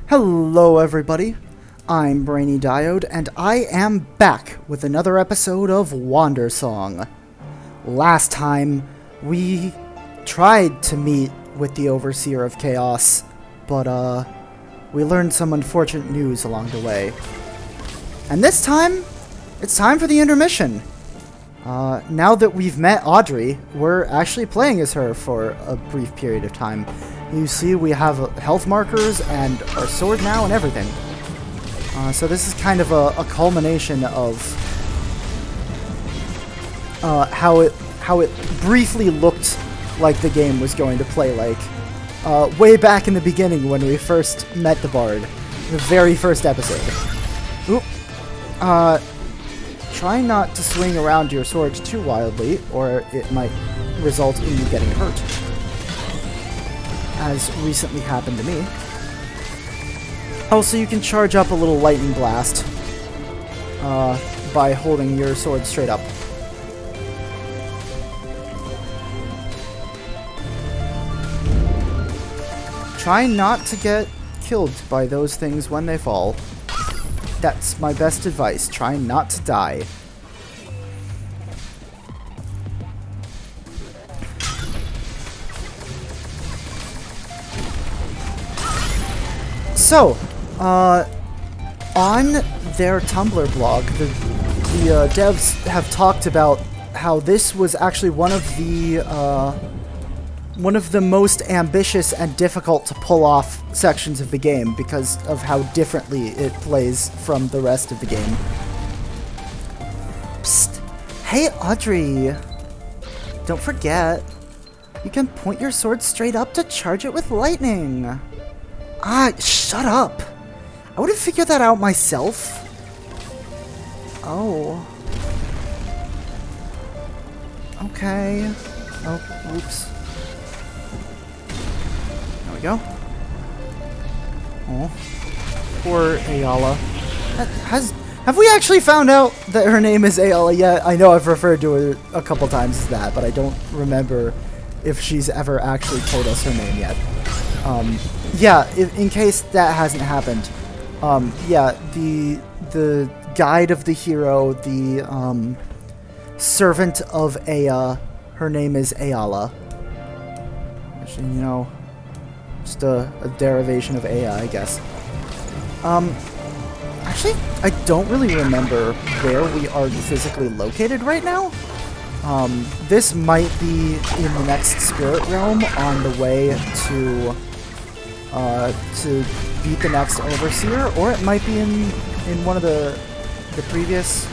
Hello everybody, I'm Brainy Diode, and I am back with another episode of Wandersong. Last time, we tried to meet with the Overseer of Chaos, but we learned some unfortunate news along the way. And this time, it's time for the intermission. Now that we've met Audrey, we're actually playing as her for a brief period of time. You see, we have health markers and our sword now and everything. So this is kind of a culmination of how it briefly looked like the game was going to play like way back in the beginning when we first met the Bard, the very first episode. Oop. Try not to swing around your sword too wildly, or it might result in you getting hurt, as recently happened to me. Also, you can charge up a little lightning blast by holding your sword straight up. Try not to get killed by those things when they fall. That's my best advice. Try not to die. So, on their Tumblr blog, the devs have talked about how this was actually one of the most ambitious and difficult to pull off sections of the game because of how differently it plays from the rest of the game. Psst. Hey, Audrey. Don't forget, you can point your sword straight up to charge it with lightning. Ah, shut up. I would have figured that out myself. Oh. Okay. Oh, oops. There we go. Oh. Poor Ayala. Have we actually found out that her name is Ayala yet? I know I've referred to her a couple times as that, but I don't remember if she's ever actually told us her name yet. Yeah, in case that hasn't happened, yeah, the guide of the hero, the servant of Aya, her name is Ayala. Actually, you know, just a derivation of Aya, I guess. Actually, I don't really remember where we are physically located right now. This might be in the next spirit realm on the way to beat the next Overseer, or it might be in one of the previous...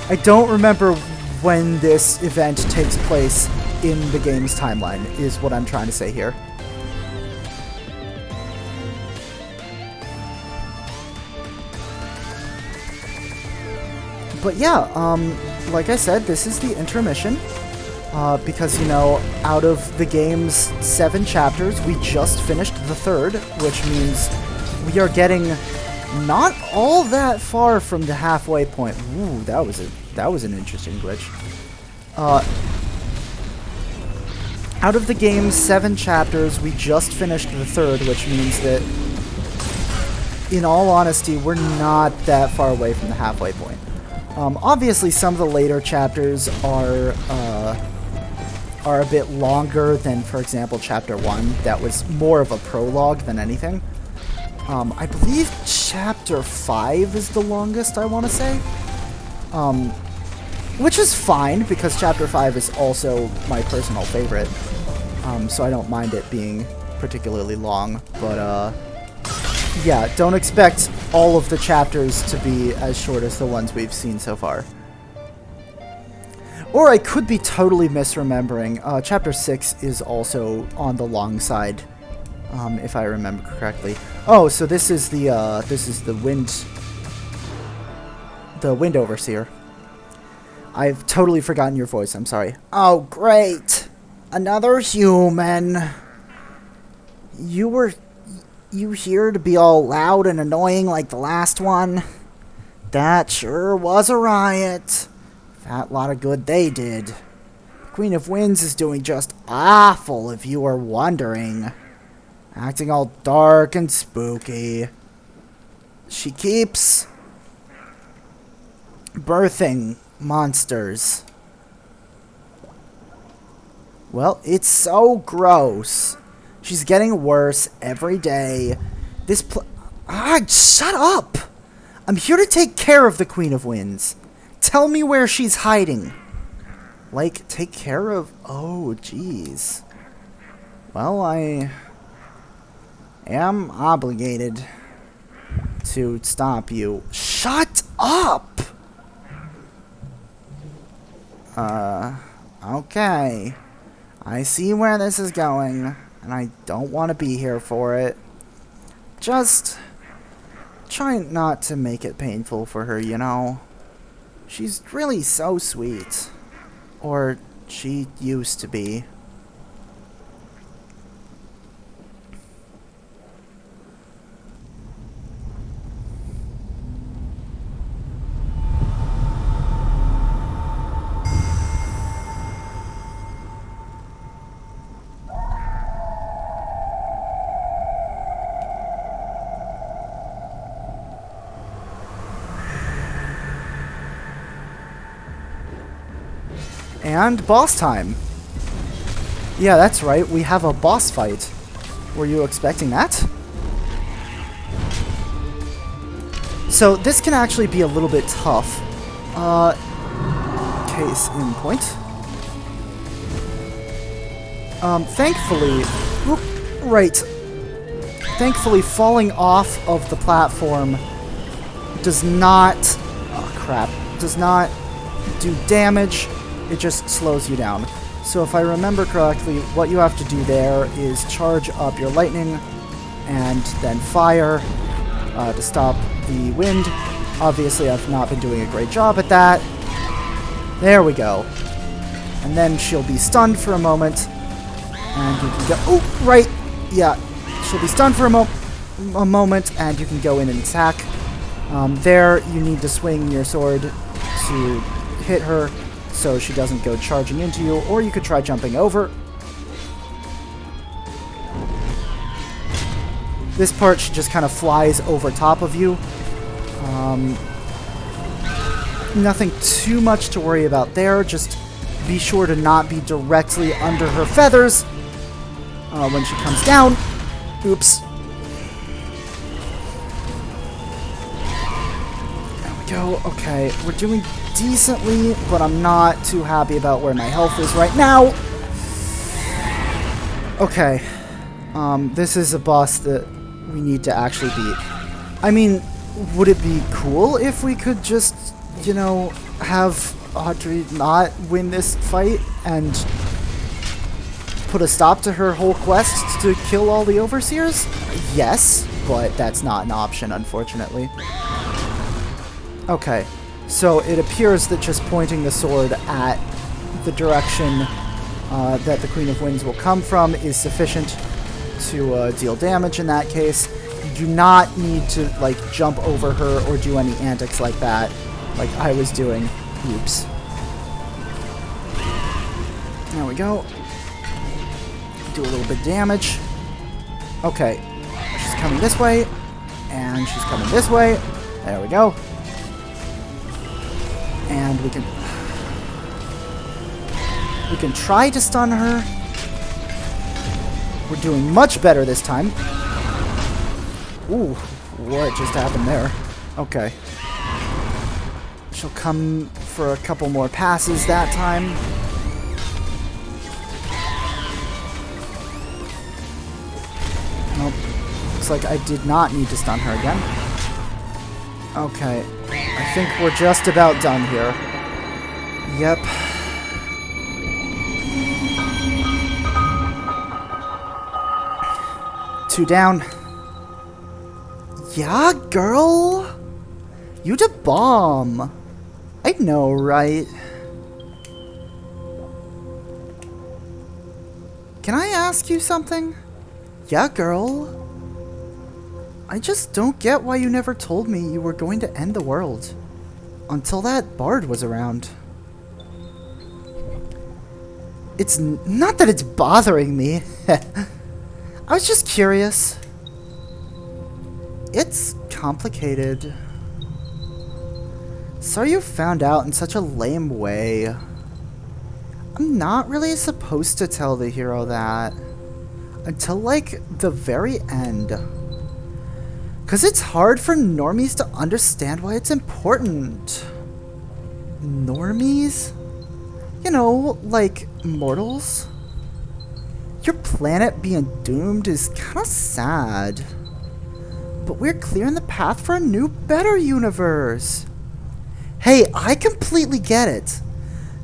I don't remember when this event takes place in the game's timeline, is what I'm trying to say here. But yeah, like I said, this is the intermission. Because, you know, out of the game's 7 chapters, we just finished the 3rd, which means we are getting not all that far from the halfway point. Ooh, that was an interesting glitch. Out of the game's 7 chapters, we just finished the 3rd, which means that, in all honesty, we're not that far away from the halfway point. Obviously, some of the later chapters are a bit longer than, for example, Chapter 1. That was more of a prologue than anything. I believe Chapter 5 is the longest, I want to say. Which is fine, because Chapter 5 is also my personal favorite. So I don't mind it being particularly long. But, yeah, don't expect all of the chapters to be as short as the ones we've seen so far. Or I could be totally misremembering. Chapter 6 is also on the long side, if I remember correctly. Oh, so this is the Wind Overseer. I've totally forgotten your voice. I'm sorry. Oh, great! Another human. You here to be all loud and annoying like the last one? That sure was a riot. That lot of good they did. Queen of Winds is doing just awful, if you are wondering. Acting all dark and spooky. She keeps birthing monsters. Well, it's so gross. She's getting worse every day. Shut up! I'm here to take care of the Queen of Winds. Tell me where she's hiding. Like, take care of... Oh, jeez. Well, I am obligated to stop you. Shut up! Okay. I see where this is going, and I don't want to be here for it. Just try not to make it painful for her, you know? She's really so sweet. Or she used to be. And boss time. Yeah, that's right. We have a boss fight. Were you expecting that? So this can actually be a little bit tough. Case in point. Thankfully... Right. Thankfully, falling off of the platform does not... Oh, crap. Does not do damage. It just slows you down. So if I remember correctly, what you have to do there is charge up your lightning and then fire to stop the wind. Obviously, I've not been doing a great job at that. There we go. And then she'll be stunned for a moment. And you can go... Oh, right! Yeah. She'll be stunned for a moment, and you can go in and attack. There, you need to swing your sword to hit her, so she doesn't go charging into you, or you could try jumping over. This part, she just kind of flies over top of you. Nothing too much to worry about there, just be sure to not be directly under her feathers when she comes down. Oops. There we go. Okay, we're doing decently, but I'm not too happy about where my health is right now. Okay. This is a boss that we need to actually beat. I mean, would it be cool if we could just, you know, have Audrey not win this fight and put a stop to her whole quest to kill all the Overseers? Yes, but that's not an option, unfortunately. Okay. So it appears that just pointing the sword at the direction that the Queen of Winds will come from is sufficient to deal damage in that case. You do not need to, like, jump over her or do any antics like that, like I was doing. Oops. There we go. Do a little bit of damage. Okay. She's coming this way, and she's coming this way. There we go. And we can try to stun her. We're doing much better this time. Ooh, what just happened there? Okay. She'll come for a couple more passes that time. Nope. Looks like I did not need to stun her again. Okay. I think we're just about done here. Yep. Two down. Yeah, girl. You da bomb. I know, right? Can I ask you something? Yeah, girl. I just don't get why you never told me you were going to end the world. Until that bard was around. It's not that it's bothering me. I was just curious. It's complicated. So you found out in such a lame way. I'm not really supposed to tell the hero that until like the very end. Cause it's hard for normies to understand why it's important. Normies? You know, like mortals? Your planet being doomed is kinda sad. But we're clearing the path for a new, better universe. Hey, I completely get it.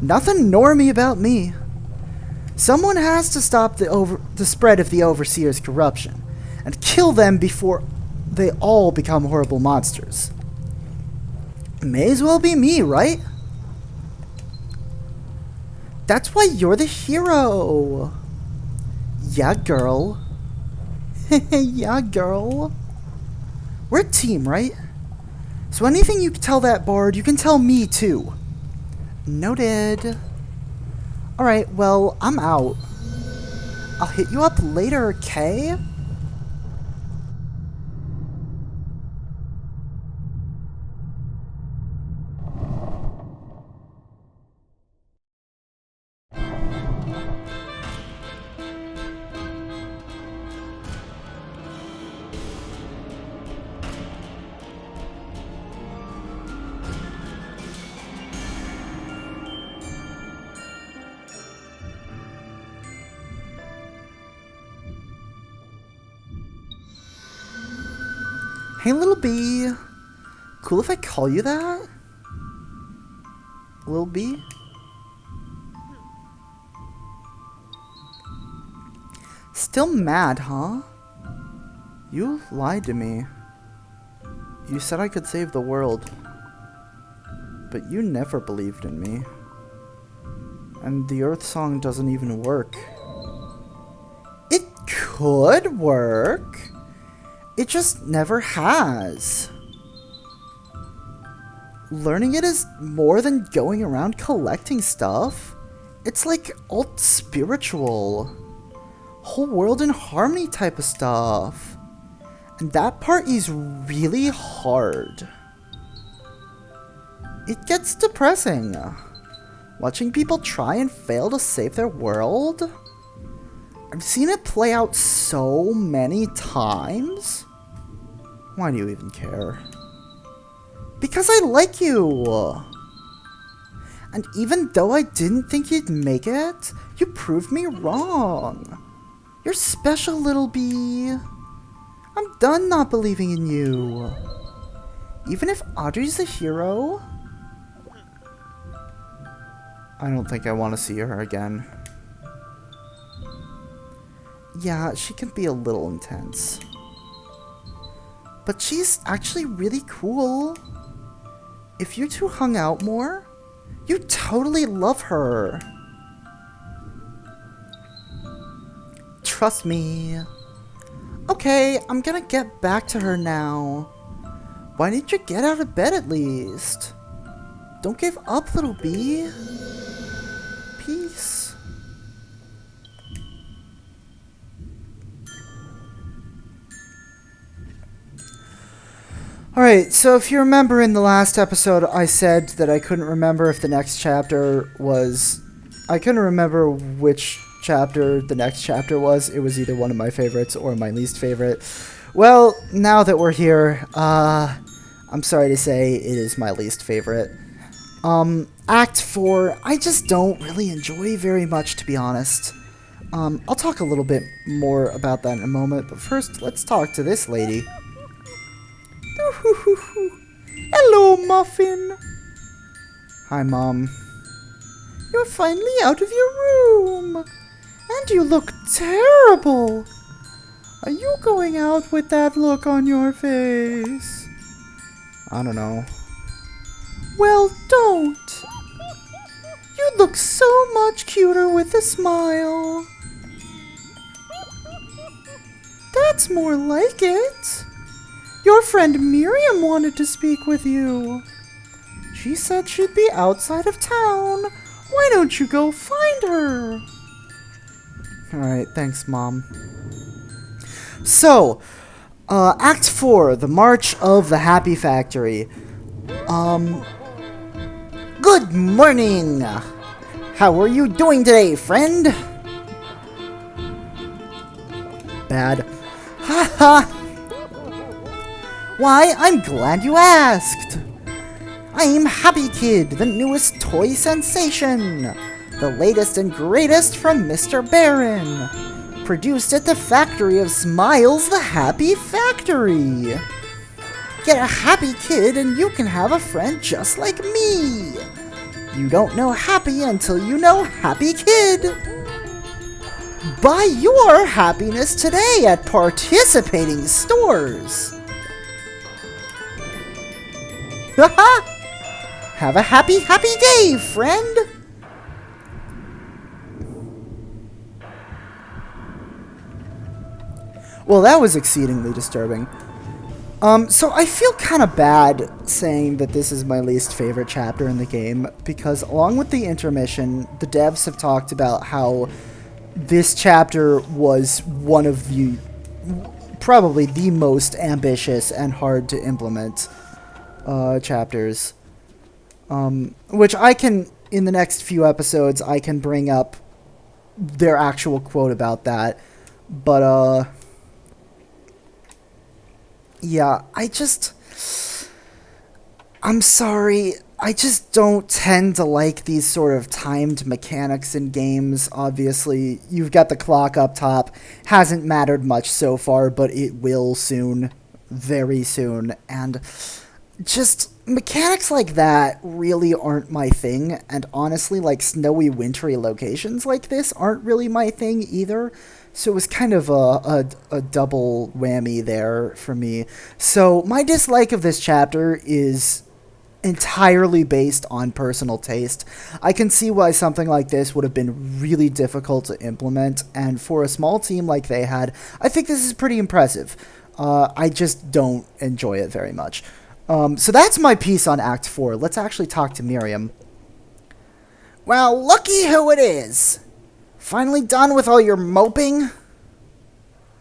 Nothing normie about me. Someone has to stop the spread of the Overseer's corruption and kill them before they all become horrible monsters. May as well be me, right? That's why you're the hero. Yeah, girl. Yeah, girl. We're a team, right? So anything you can tell that bard, you can tell me too. Noted. Alright, well, I'm out. I'll hit you up later, okay? Hey, little bee. Cool if I call you that? Little bee? Still mad, huh? You lied to me. You said I could save the world. But you never believed in me. And the Earth Song doesn't even work. It could work. It just never has. Learning it is more than going around collecting stuff. It's like alt spiritual. Whole world in harmony type of stuff. And that part is really hard. It gets depressing. Watching people try and fail to save their world. I've seen it play out so many times. Why do you even care? Because I like you! And even though I didn't think you'd make it, you proved me wrong. You're special, little bee. I'm done not believing in you. Even if Audrey's the hero, I don't think I want to see her again. Yeah, she can be a little intense. But she's actually really cool. If you two hung out more, you'd totally love her. Trust me. Okay, I'm gonna get back to her now. Why didn't you get out of bed at least? Don't give up, little bee. Peace. Alright, so if you remember in the last episode, I said that I couldn't remember if the next chapter was... I couldn't remember which chapter the next chapter was. It was either one of my favorites or my least favorite. Well, now that we're here, I'm sorry to say it is my least favorite. Act 4, I just don't really enjoy very much, to be honest. I'll talk a little bit more about that in a moment, but first, let's talk to this lady. Hello, Muffin. Hi, Mom. You're finally out of your room. And you look terrible. Are you going out with that look on your face? I don't know. Well, don't. You look so much cuter with a smile. That's more like it. Your friend Miriam wanted to speak with you. She said she'd be outside of town. Why don't you go find her? Alright, thanks, Mom. So, Act 4, The March of the Happy Factory. Good morning! How are you doing today, friend? Bad. Haha! Why, I'm glad you asked! I'm Happy Kid, the newest toy sensation! The latest and greatest from Mr. Barron! Produced at the factory of Smiles, the Happy Factory! Get a Happy Kid and you can have a friend just like me! You don't know happy until you know Happy Kid! Buy your happiness today at participating stores! Haha! Have a happy day, friend! Well, that was exceedingly disturbing. So I feel kind of bad saying that this is my least favorite chapter in the game, because along with the intermission, the devs have talked about how this chapter was one of the, probably the most ambitious and hard to implement chapters. Which I can, in the next few episodes, I can bring up their actual quote about that. But, yeah, I'm sorry, I just don't tend to like these sort of timed mechanics in games. Obviously, you've got the clock up top. Hasn't mattered much so far, but it will soon. Very soon. And just mechanics like that really aren't my thing. And honestly, like snowy, wintry locations like this aren't really my thing either. So it was kind of a double whammy there for me. So my dislike of this chapter is entirely based on personal taste. I can see why something like this would have been really difficult to implement, and for a small team like they had, I think this is pretty impressive. I just don't enjoy it very much. So that's my piece on Act 4. Let's actually talk to Miriam. Well, looky who it is! Finally done with all your moping?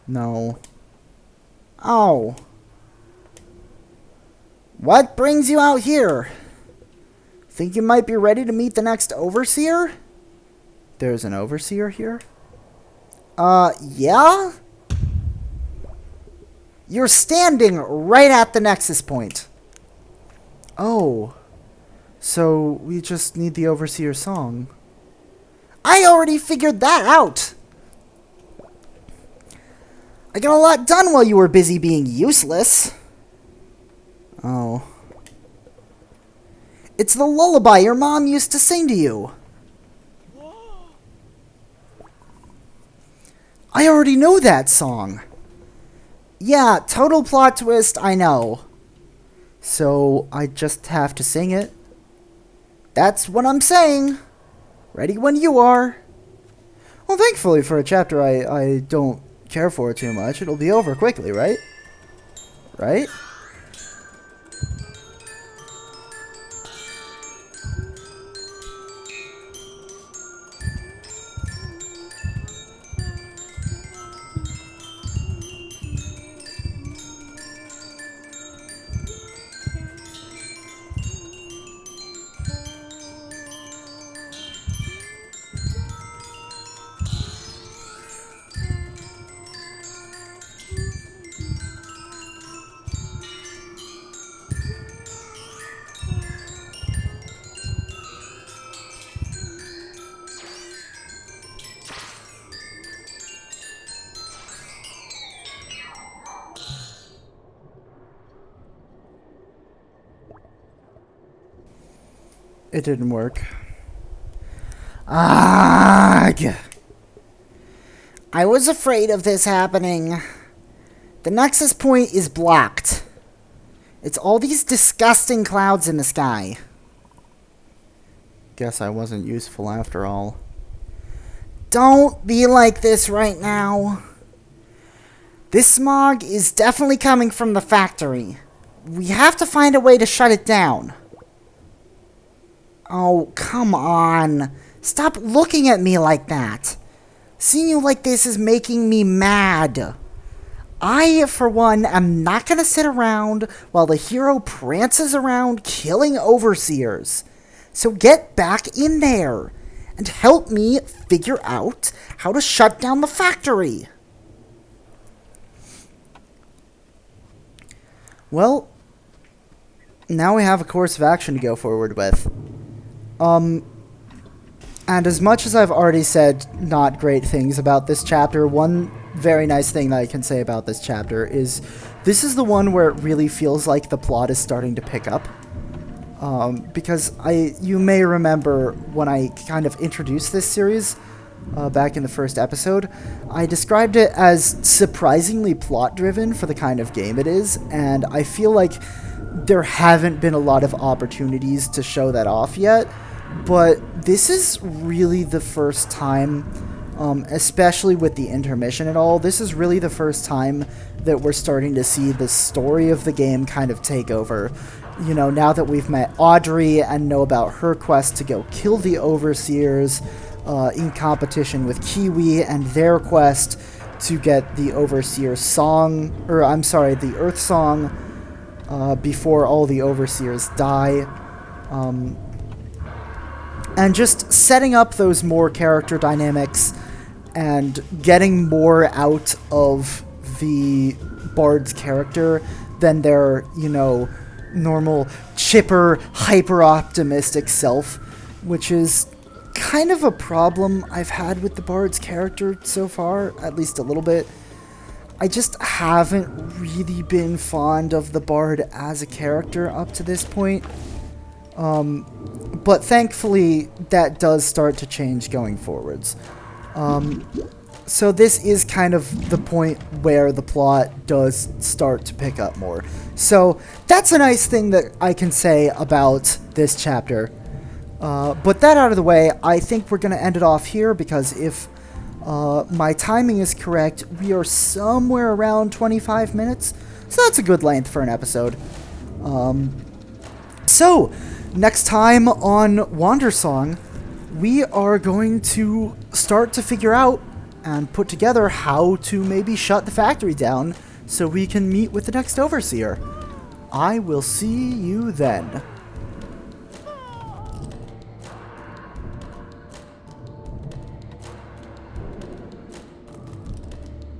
No. Oh. What brings you out here? Think you might be ready to meet the next overseer? There's an overseer here? Yeah? You're standing right at the nexus point. Oh. So we just need the overseer song. I already figured that out! I got a lot done while you were busy being useless. Oh. It's the lullaby your mom used to sing to you. I already know that song. Yeah, total plot twist, I know. So I just have to sing it. That's what I'm saying. Ready when you are. Well, thankfully for a chapter I don't care for too much, it'll be over quickly, right? Right? It didn't work. Ugh. I was afraid of this happening. The nexus point is blocked. It's all these disgusting clouds in the sky. Guess I wasn't useful after all. Don't be like this right now. This smog is definitely coming from the factory. We have to find a way to shut it down. Oh, come on. Stop looking at me like that. Seeing you like this is making me mad. I, for one, am not going to sit around while the hero prances around killing overseers. So get back in there and help me figure out how to shut down the factory. Well, now we have a course of action to go forward with. And as much as I've already said not great things about this chapter, one very nice thing that I can say about this chapter is this is the one where it really feels like the plot is starting to pick up. Because you may remember when I kind of introduced this series back in the first episode, I described it as surprisingly plot-driven for the kind of game it is, and I feel like there haven't been a lot of opportunities to show that off yet. But this is really the first time, especially with the intermission and all, this is really the first time that we're starting to see the story of the game kind of take over. You know, now that we've met Audrey and know about her quest to go kill the Overseers in competition with Kiwi and their quest to get the Overseer song, or I'm sorry, the Earth song before all the Overseers die. And just setting up those more character dynamics and getting more out of the Bard's character than their, you know, normal, chipper, hyper-optimistic self, which is kind of a problem I've had with the Bard's character so far, at least a little bit. I just haven't really been fond of the Bard as a character up to this point. But thankfully, that does start to change going forwards. So this is kind of the point where the plot does start to pick up more. So that's a nice thing that I can say about this chapter. But that out of the way, I think we're going to end it off here, because if my timing is correct, we are somewhere around 25 minutes. So that's a good length for an episode. So, next time on Wandersong, we are going to start to figure out and put together how to maybe shut the factory down so we can meet with the next Overseer. I will see you then.